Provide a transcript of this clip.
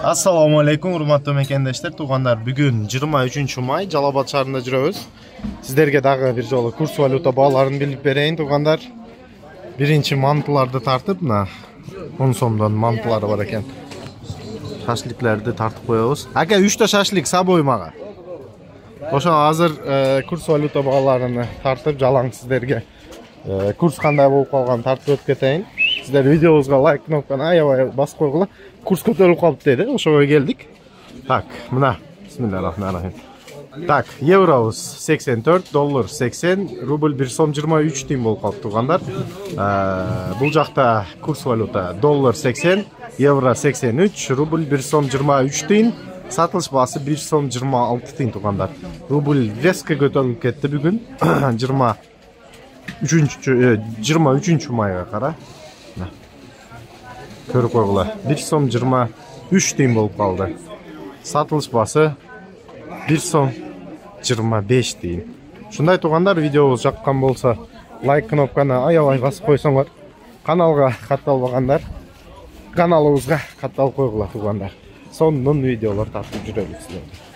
Assalamu alaikum, hurmatly mekendeshler, tuğanlar. Bugün 23 may Жалал-Абад şahrında жүрөбүz. Sizlerge dagы bir жолу kurs valuta bağlarını bilip bereyин, tuğanlar. Birinci mantılarda tartıp, 10 so'mdan mantılары var eken. Şaşlıklardı tartıp koyabız. Aka 3 ta şaşlık saboy maga. Oşo hazır kurs valuta bağlarını tartıp jalan sizlerge. Kurs qanday bolup kalgan tartıp ötüp keteyin. Sizler videomuzga like knopkаны aябай басып койгула. Kurs көтөрүлүп калып dedi. Ошого келдик. Так, мына. Bismillahirrahmanirrahim. Так, евробуз 84, доллар 80, рубль 1 сом 23 тиын болуп калып тургандар. Бул жакта курс валюта доллар 80, евро 83, рубль 1 сом 23 тиын, сатылыш баасы 1 сом 26 тиын тургандар. Рубль резко көтөрүлүп кетти бүгүн. 23 майга кара. Көрүп койгула. 1 сом 23 тиын болуп калды. Сатылыш баасы 1 сом 25 тиын. Ушундай тугандар, видеобуз жаккан болсо лайк кнопканы аябай басып койсоңор, каналга катталбагандар каналыбызга катталып койгула тугандар. Сонун видеолор тартып жүрөлүк силерге.